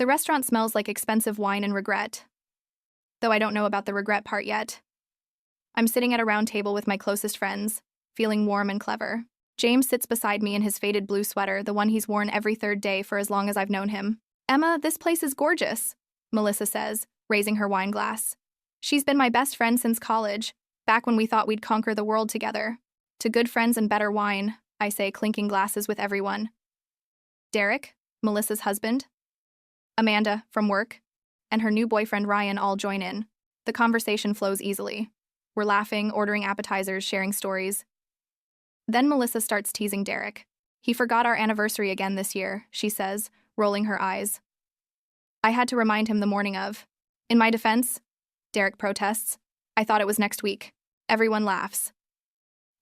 The restaurant smells like expensive wine and regret, though I don't know about the regret part yet. I'm sitting at a round table with my closest friends, feeling warm and clever. James sits beside me in his faded blue sweater, the one he's worn every third day for as long as I've known him. "Emma, this place is gorgeous," Melissa says, raising her wine glass. "She's been my best friend since college, back when we thought we'd conquer the world together. To good friends and better wine," I say, clinking glasses with everyone. Derek, Melissa's husband, Amanda, from work, and her new boyfriend Ryan all join in. The conversation flows easily. We're laughing, ordering appetizers, sharing stories. Then Melissa starts teasing Derek. "He forgot our anniversary again this year," she says, rolling her eyes. "I had to remind him the morning of." "In my defense," Derek protests, "I thought it was next week." Everyone laughs.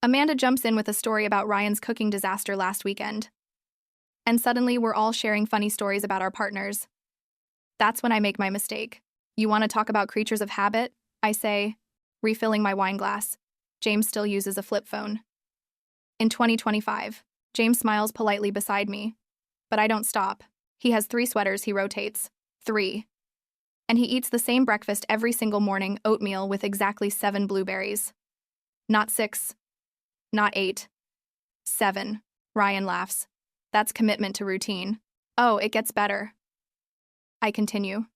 Amanda jumps in with a story about Ryan's cooking disaster last weekend. And suddenly we're all sharing funny stories about our partners. That's when I make my mistake. "You want to talk about creatures of habit?" I say, refilling my wine glass. James still uses a flip phone. In 2025, James smiles politely beside me. But I don't stop. He has 3 sweaters he rotates. 3. And he eats the same breakfast every single morning, oatmeal with exactly 7 blueberries. Not 6. Not 8. 7. Ryan laughs. That's commitment to routine. "Oh, it gets better," I continue,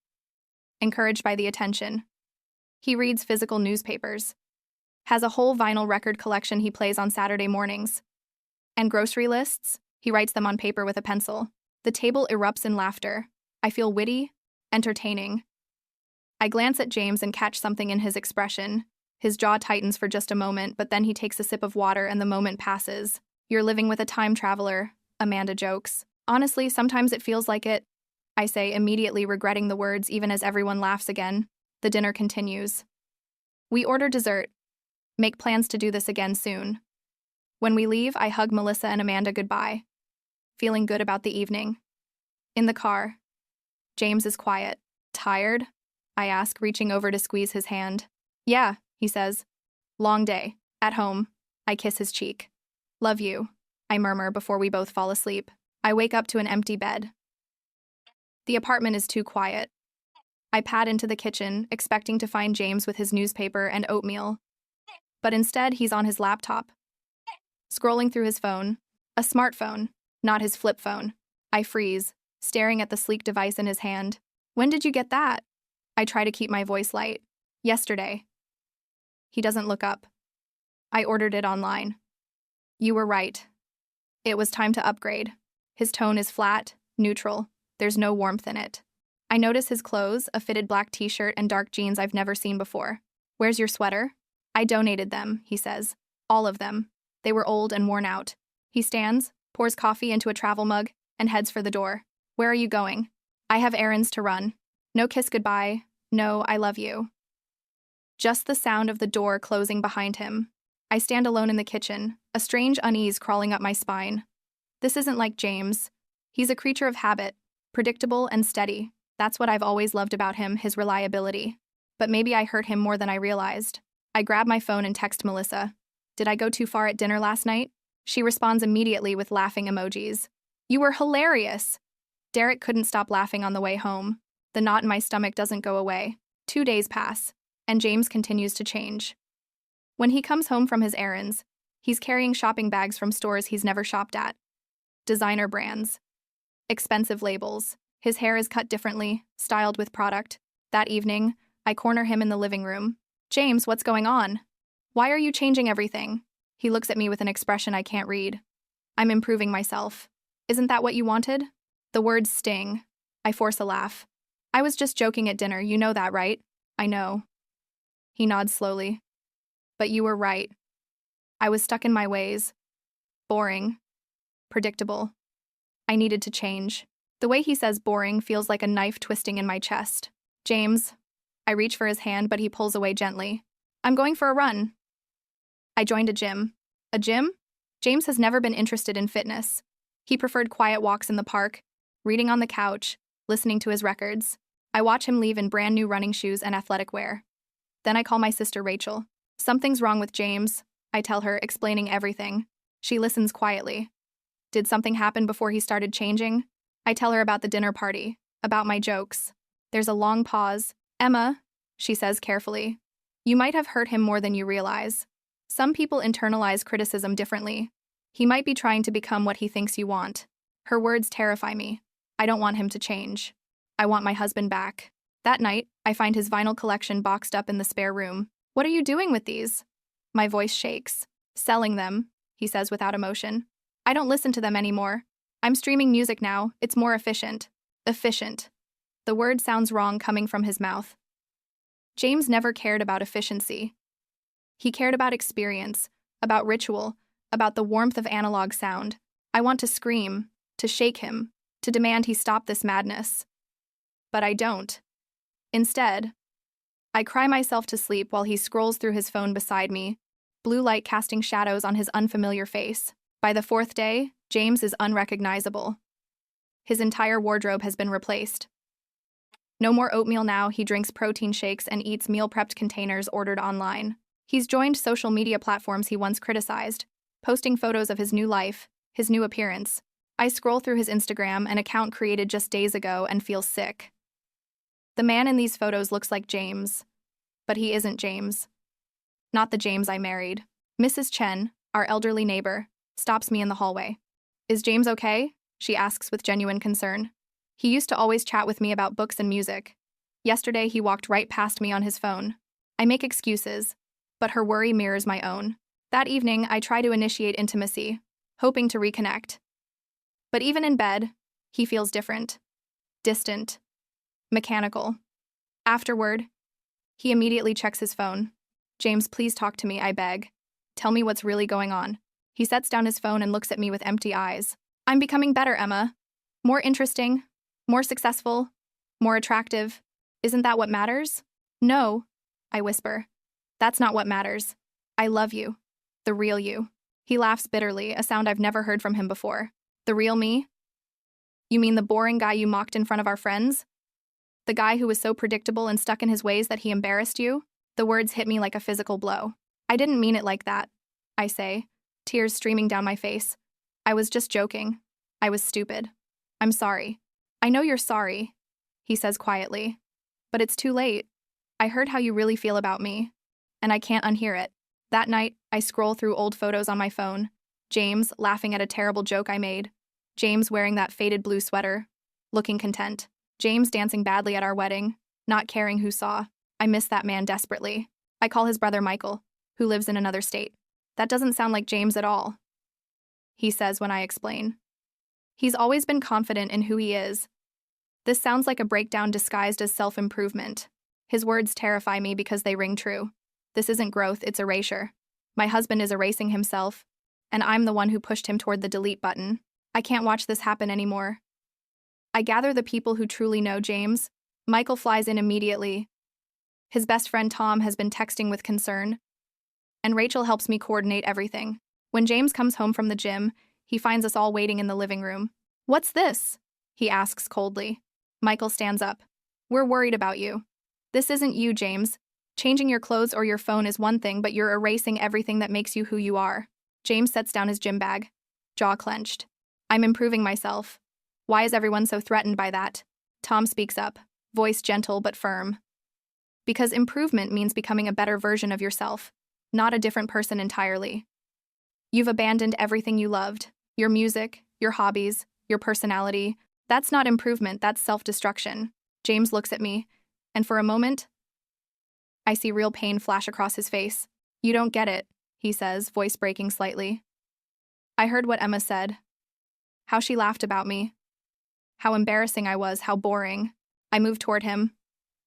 encouraged by the attention. He reads physical newspapers. Has a whole vinyl record collection he plays on Saturday mornings. And grocery lists? He writes them on paper with a pencil. The table erupts in laughter. I feel witty, entertaining. I glance at James and catch something in his expression. His jaw tightens for just a moment, but then he takes a sip of water and the moment passes. "You're living with a time traveler," Amanda jokes. "Honestly, sometimes it feels like it," I say, immediately regretting the words even as everyone laughs again. The dinner continues. We order dessert. Make plans to do this again soon. When we leave, I hug Melissa and Amanda goodbye, feeling good about the evening. In the car, James is quiet. "Tired?" I ask, reaching over to squeeze his hand. "Yeah," he says. "Long day." At home, I kiss his cheek. "Love you," I murmur before we both fall asleep. I wake up to an empty bed. The apartment is too quiet. I pad into the kitchen, expecting to find James with his newspaper and oatmeal. But instead, he's on his laptop, scrolling through his phone. A smartphone, not his flip phone. I freeze, staring at the sleek device in his hand. "When did you get that?" I try to keep my voice light. "Yesterday." He doesn't look up. "I ordered it online." "You were right. It was time to upgrade." His tone is flat, neutral. There's no warmth in it. I notice his clothes, a fitted black t-shirt and dark jeans I've never seen before. "Where's your sweater?" "I donated them," he says. "All of them. They were old and worn out." He stands, pours coffee into a travel mug, and heads for the door. "Where are you going?" "I have errands to run." No kiss goodbye, no "I love you." Just the sound of the door closing behind him. I stand alone in the kitchen, a strange unease crawling up my spine. This isn't like James. He's a creature of habit, predictable and steady. That's what I've always loved about him, his reliability. But maybe I hurt him more than I realized. I grab my phone and text Melissa. "Did I go too far at dinner last night?" She responds immediately with laughing emojis. "You were hilarious." Derek couldn't stop laughing on the way home. The knot in my stomach doesn't go away. 2 days pass, and James continues to change. When he comes home from his errands, he's carrying shopping bags from stores he's never shopped at. Designer brands. Expensive labels. His hair is cut differently, styled with product. That evening, I corner him in the living room. "James, what's going on? Why are you changing everything?" He looks at me with an expression I can't read. "I'm improving myself." "Isn't that what you wanted?" The words sting. I force a laugh. "I was just joking at dinner, you know that, right?" "I know." He nods slowly. "But you were right. I was stuck in my ways. Boring. Predictable. I needed to change." The way he says boring feels like a knife twisting in my chest. "James." I reach for his hand, but he pulls away gently. "I'm going for a run." I joined a gym. A gym? James has never been interested in fitness. He preferred quiet walks in the park, reading on the couch, listening to his records. I watch him leave in brand new running shoes and athletic wear. Then I call my sister Rachel. "Something's wrong with James," I tell her, explaining everything. She listens quietly. "Did something happen before he started changing?" I tell her about the dinner party, About my jokes. There's a long pause. Emma, she says carefully, you might have hurt him more than you realize. Some people internalize criticism differently. He might be trying to become what he thinks you want. Her words terrify me. I don't want him to change. I want my husband back. That night, I find his vinyl collection boxed up in the spare room. What are you doing with these? My voice shakes. Selling them, he says without emotion. I don't listen to them anymore. I'm streaming music now. It's more efficient. Efficient. The word sounds wrong coming from his mouth. James never cared about efficiency. He cared about experience, about ritual, about the warmth of analog sound. I want to scream, to shake him, to demand he stop this madness. But I don't. Instead, I cry myself to sleep while he scrolls through his phone beside me, blue light casting shadows on his unfamiliar face. By the fourth day, James is unrecognizable. His entire wardrobe has been replaced. No more oatmeal now, he drinks protein shakes and eats meal-prepped containers ordered online. He's joined social media platforms he once criticized, posting photos of his new life, his new appearance. I scroll through his Instagram, an account created just days ago, and feel sick. The man in these photos looks like James, but he isn't James. Not the James I married. Mrs. Chen, our elderly neighbor, stops me in the hallway. Is James okay? She asks with genuine concern. He used to always chat with me about books and music. Yesterday, he walked right past me on his phone. I make excuses, but her worry mirrors my own. That evening, I try to initiate intimacy, hoping to reconnect. But even in bed, he feels different. Distant. Mechanical. Afterward, he immediately checks his phone. James, please talk to me, I beg. Tell me what's really going on. He sets down his phone and looks at me with empty eyes. I'm becoming better, Emma. More interesting, more successful, more attractive. Isn't that what matters? No, I whisper. That's not what matters. I love you. The real you. He laughs bitterly, a sound I've never heard from him before. The real me? You mean the boring guy you mocked in front of our friends? The guy who was so predictable and stuck in his ways that he embarrassed you? The words hit me like a physical blow. I didn't mean it like that, I say, tears streaming down my face. I was just joking. I was stupid. I'm sorry. I know you're sorry, he says quietly. But it's too late. I heard how you really feel about me, and I can't unhear it. That night, I scroll through old photos on my phone. James laughing at a terrible joke I made. James wearing that faded blue sweater, looking content. James dancing badly at our wedding, not caring who saw. I miss that man desperately. I call his brother Michael, who lives in another state. That doesn't sound like James at all, he says when I explain. He's always been confident in who he is. This sounds like a breakdown disguised as self-improvement. His words terrify me because they ring true. This isn't growth, it's erasure. My husband is erasing himself, and I'm the one who pushed him toward the delete button. I can't watch this happen anymore. I gather the people who truly know James. Michael flies in immediately. His best friend Tom has been texting with concern, and Rachel helps me coordinate everything. When James comes home from the gym, he finds us all waiting in the living room. What's this? He asks coldly. Michael stands up. We're worried about you. This isn't you, James. Changing your clothes or your phone is one thing, but you're erasing everything that makes you who you are. James sets down his gym bag, jaw clenched. I'm improving myself. Why is everyone so threatened by that? Tom speaks up, voice gentle but firm. Because improvement means becoming a better version of yourself, not a different person entirely. You've abandoned everything you loved, your music, your hobbies, your personality. That's not improvement, that's self-destruction. James looks at me, and for a moment, I see real pain flash across his face. You don't get it, he says, voice breaking slightly. I heard what Emma said. How she laughed about me. How embarrassing I was, how boring. I moved toward him.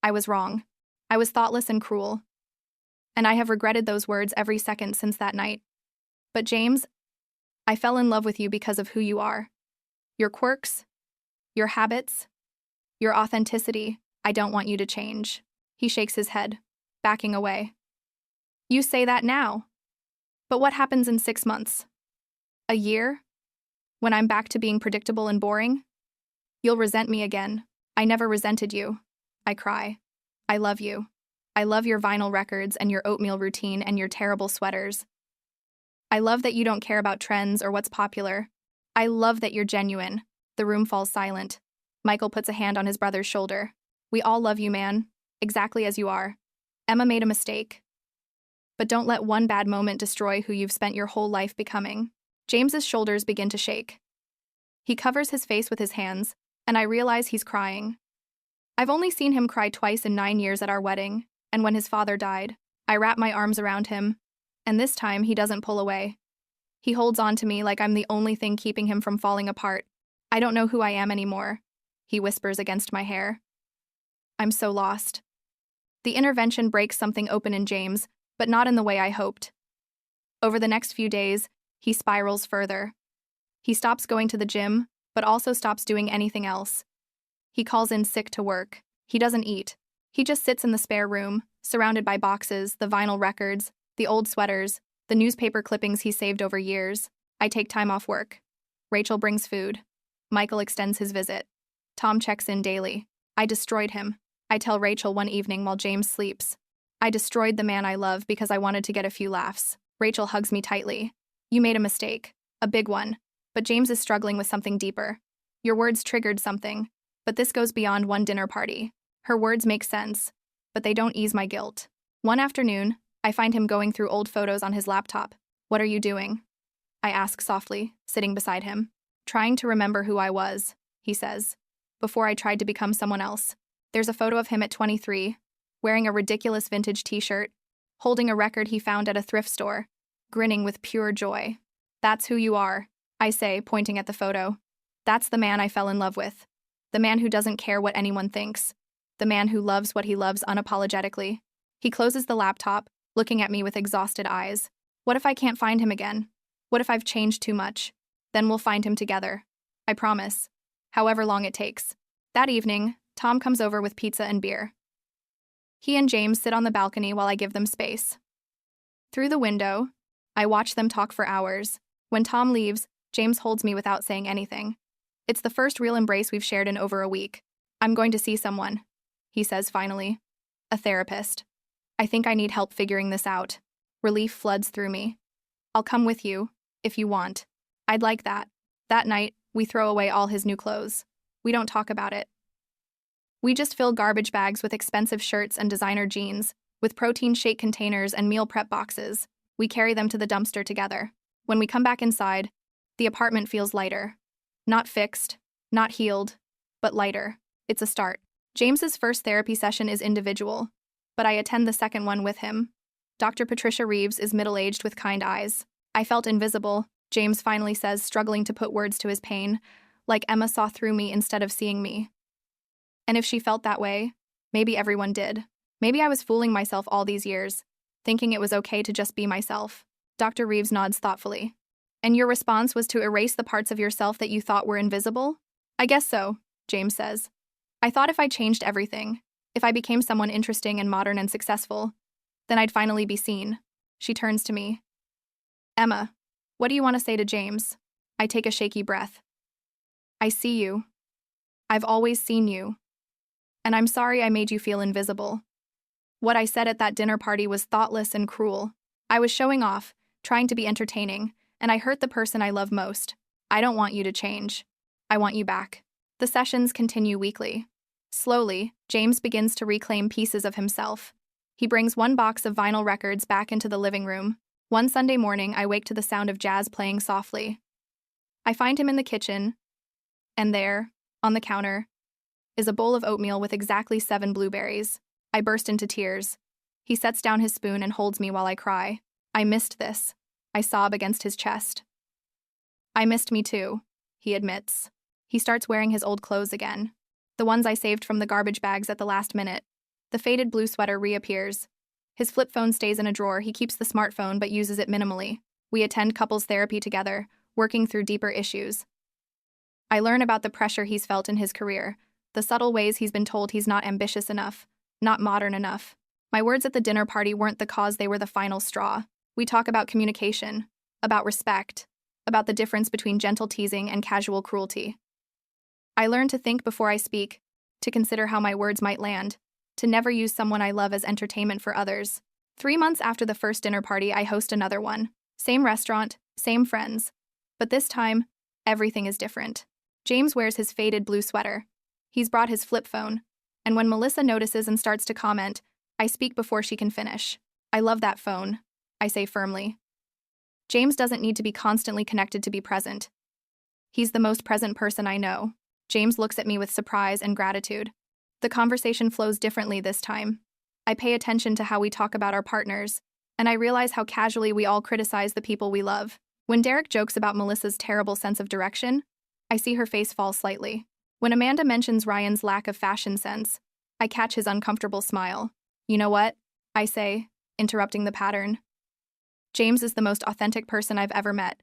I was wrong. I was thoughtless and cruel. And I have regretted those words every second since that night. But James, I fell in love with you because of who you are. Your quirks, your habits, your authenticity. I don't want you to change. He shakes his head, backing away. You say that now. But what happens in 6 months? A year? When I'm back to being predictable and boring? You'll resent me again. I never resented you. I cry. I love you. I love your vinyl records and your oatmeal routine and your terrible sweaters. I love that you don't care about trends or what's popular. I love that you're genuine. The room falls silent. Michael puts a hand on his brother's shoulder. We all love you, man. Exactly as you are. Emma made a mistake. But don't let one bad moment destroy who you've spent your whole life becoming. James's shoulders begin to shake. He covers his face with his hands, and I realize he's crying. I've only seen him cry twice in 9 years at our wedding, and when his father died. I wrap my arms around him, and this time he doesn't pull away. He holds on to me like I'm the only thing keeping him from falling apart. I don't know who I am anymore, he whispers against my hair. I'm so lost. The intervention breaks something open in James, but not in the way I hoped. Over the next few days, he spirals further. He stops going to the gym, but also stops doing anything else. He calls in sick to work. He doesn't eat. He just sits in the spare room, surrounded by boxes, the vinyl records, the old sweaters, the newspaper clippings he saved over years. I take time off work. Rachel brings food. Michael extends his visit. Tom checks in daily. I destroyed him. I tell Rachel one evening while James sleeps. I destroyed the man I love because I wanted to get a few laughs. Rachel hugs me tightly. You made a mistake. A big one. But James is struggling with something deeper. Your words triggered something. But this goes beyond one dinner party. Her words make sense, but they don't ease my guilt. One afternoon, I find him going through old photos on his laptop. What are you doing? I ask softly, sitting beside him. Trying to remember who I was, he says, before I tried to become someone else. There's a photo of him at 23, wearing a ridiculous vintage t-shirt, holding a record he found at a thrift store, grinning with pure joy. That's who you are, I say, pointing at the photo. That's the man I fell in love with. The man who doesn't care what anyone thinks. The man who loves what he loves unapologetically. He closes the laptop, looking at me with exhausted eyes. What if I can't find him again? What if I've changed too much? Then we'll find him together. I promise. However long it takes. That evening, Tom comes over with pizza and beer. He and James sit on the balcony while I give them space. Through the window, I watch them talk for hours. When Tom leaves, James holds me without saying anything. It's the first real embrace we've shared in over a week. I'm going to see someone, he says finally. A therapist. I think I need help figuring this out. Relief floods through me. I'll come with you, if you want. I'd like that. That night, we throw away all his new clothes. We don't talk about it. We just fill garbage bags with expensive shirts and designer jeans, with protein shake containers and meal prep boxes. We carry them to the dumpster together. When we come back inside, the apartment feels lighter. Not fixed, not healed, but lighter. It's a start. James's first therapy session is individual, but I attend the second one with him. Dr. Patricia Reeves is middle-aged with kind eyes. I felt invisible, James finally says, struggling to put words to his pain, like Emma saw through me instead of seeing me. And if she felt that way, maybe everyone did. Maybe I was fooling myself all these years, thinking it was okay to just be myself. Dr. Reeves nods thoughtfully. And your response was to erase the parts of yourself that you thought were invisible? I guess so, James says. I thought if I changed everything, if I became someone interesting and modern and successful, then I'd finally be seen. She turns to me. Emma, what do you want to say to James? I take a shaky breath. I see you. I've always seen you. And I'm sorry I made you feel invisible. What I said at that dinner party was thoughtless and cruel. I was showing off, trying to be entertaining, and I hurt the person I love most. I don't want you to change. I want you back. The sessions continue weekly. Slowly, James begins to reclaim pieces of himself. He brings one box of vinyl records back into the living room. One Sunday morning, I wake to the sound of jazz playing softly. I find him in the kitchen, and there, on the counter, is a bowl of oatmeal with exactly 7 blueberries. I burst into tears. He sets down his spoon and holds me while I cry. I missed this. I sob against his chest. I missed me too, he admits. He starts wearing his old clothes again. The ones I saved from the garbage bags at the last minute. The faded blue sweater reappears. His flip phone stays in a drawer. He keeps the smartphone but uses it minimally. We attend couples therapy together, working through deeper issues. I learn about the pressure he's felt in his career, the subtle ways he's been told he's not ambitious enough, not modern enough. My words at the dinner party weren't the cause, they were the final straw. We talk about communication, about respect, about the difference between gentle teasing and casual cruelty. I learn to think before I speak, to consider how my words might land, to never use someone I love as entertainment for others. 3 months after the first dinner party, I host another one. Same restaurant, same friends. But this time, everything is different. James wears his faded blue sweater. He's brought his flip phone, and when Melissa notices and starts to comment, I speak before she can finish. I love that phone, I say firmly. James doesn't need to be constantly connected to be present. He's the most present person I know. James looks at me with surprise and gratitude. The conversation flows differently this time. I pay attention to how we talk about our partners, and I realize how casually we all criticize the people we love. When Derek jokes about Melissa's terrible sense of direction, I see her face fall slightly. When Amanda mentions Ryan's lack of fashion sense, I catch his uncomfortable smile. You know what? I say, interrupting the pattern. James is the most authentic person I've ever met.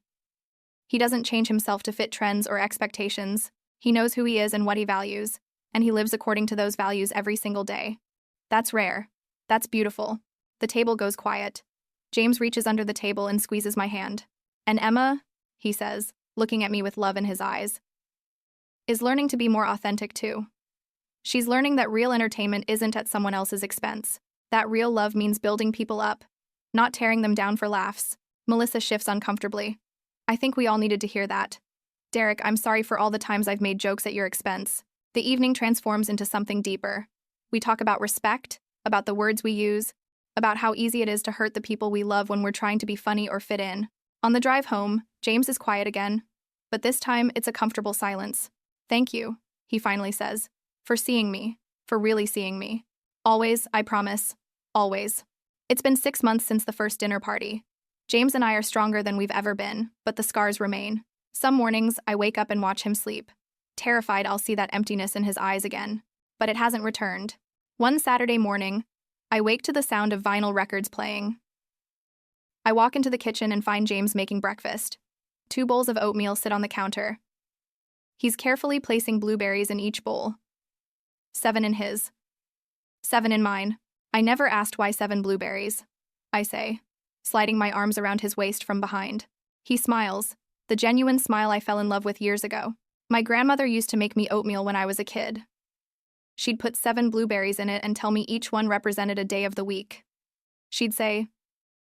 He doesn't change himself to fit trends or expectations. He knows who he is and what he values, and he lives according to those values every single day. That's rare. That's beautiful. The table goes quiet. James reaches under the table and squeezes my hand. And Emma, he says, looking at me with love in his eyes, is learning to be more authentic too. She's learning that real entertainment isn't at someone else's expense. That real love means building people up, not tearing them down for laughs. Melissa shifts uncomfortably. I think we all needed to hear that. Derek, I'm sorry for all the times I've made jokes at your expense. The evening transforms into something deeper. We talk about respect, about the words we use, about how easy it is to hurt the people we love when we're trying to be funny or fit in. On the drive home, James is quiet again, but this time it's a comfortable silence. Thank you, he finally says, for seeing me, for really seeing me. Always, I promise, always. It's been 6 months since the first dinner party. James and I are stronger than we've ever been, but the scars remain. Some mornings, I wake up and watch him sleep. Terrified I'll see that emptiness in his eyes again. But it hasn't returned. One Saturday morning, I wake to the sound of vinyl records playing. I walk into the kitchen and find James making breakfast. 2 bowls of oatmeal sit on the counter. He's carefully placing blueberries in each bowl. 7 in his. 7 in mine. I never asked why 7 blueberries, I say, sliding my arms around his waist from behind. He smiles, the genuine smile I fell in love with years ago. My grandmother used to make me oatmeal when I was a kid. She'd put 7 blueberries in it and tell me each one represented a day of the week. She'd say,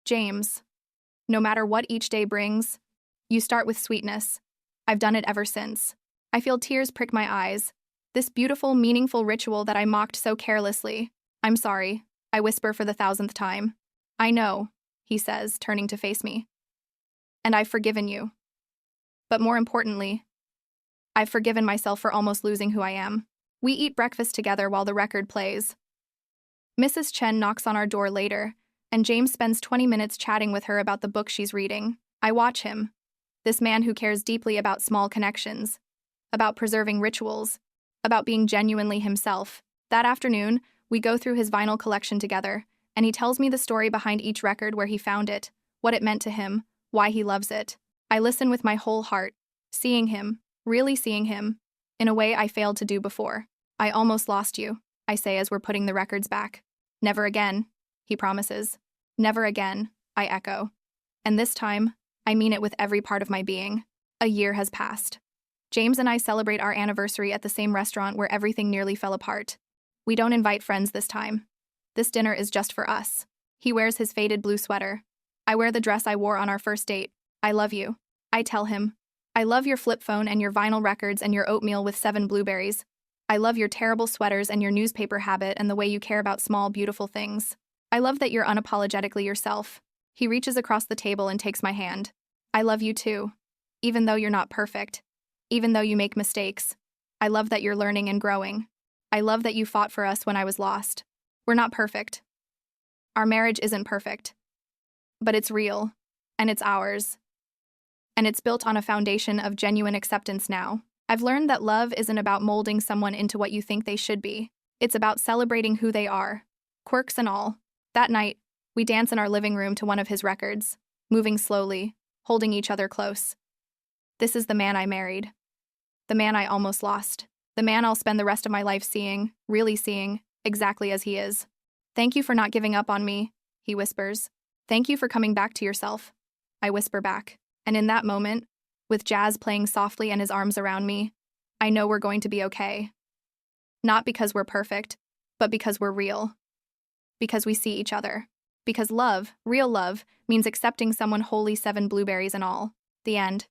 James, no matter what each day brings, you start with sweetness. I've done it ever since. I feel tears prick my eyes. This beautiful, meaningful ritual that I mocked so carelessly. I'm sorry, I whisper for the 1000th time. I know, he says, turning to face me. And I've forgiven you. But more importantly, I've forgiven myself for almost losing who I am. We eat breakfast together while the record plays. Mrs. Chen knocks on our door later, and James spends 20 minutes chatting with her about the book she's reading. I watch him, this man who cares deeply about small connections, about preserving rituals, about being genuinely himself. That afternoon, we go through his vinyl collection together, and he tells me the story behind each record, where he found it, what it meant to him, why he loves it. I listen with my whole heart, seeing him, really seeing him, in a way I failed to do before. I almost lost you, I say as we're putting the records back. Never again, he promises. Never again, I echo. And this time, I mean it with every part of my being. A year has passed. James and I celebrate our anniversary at the same restaurant where everything nearly fell apart. We don't invite friends this time. This dinner is just for us. He wears his faded blue sweater. I wear the dress I wore on our first date. I love you. I tell him. I love your flip phone and your vinyl records and your oatmeal with 7 blueberries. I love your terrible sweaters and your newspaper habit and the way you care about small, beautiful things. I love that you're unapologetically yourself. He reaches across the table and takes my hand. I love you too. Even though you're not perfect. Even though you make mistakes. I love that you're learning and growing. I love that you fought for us when I was lost. We're not perfect. Our marriage isn't perfect. But it's real. And it's ours. And it's built on a foundation of genuine acceptance now. I've learned that love isn't about molding someone into what you think they should be. It's about celebrating who they are, quirks and all. That night, we dance in our living room to one of his records, moving slowly, holding each other close. This is the man I married. The man I almost lost. The man I'll spend the rest of my life seeing, really seeing, exactly as he is. Thank you for not giving up on me, he whispers. Thank you for coming back to yourself, I whisper back. And in that moment, with Jazz playing softly and his arms around me, I know we're going to be okay. Not because we're perfect, but because we're real. Because we see each other. Because love, real love, means accepting someone wholly, 7 blueberries and all. The end.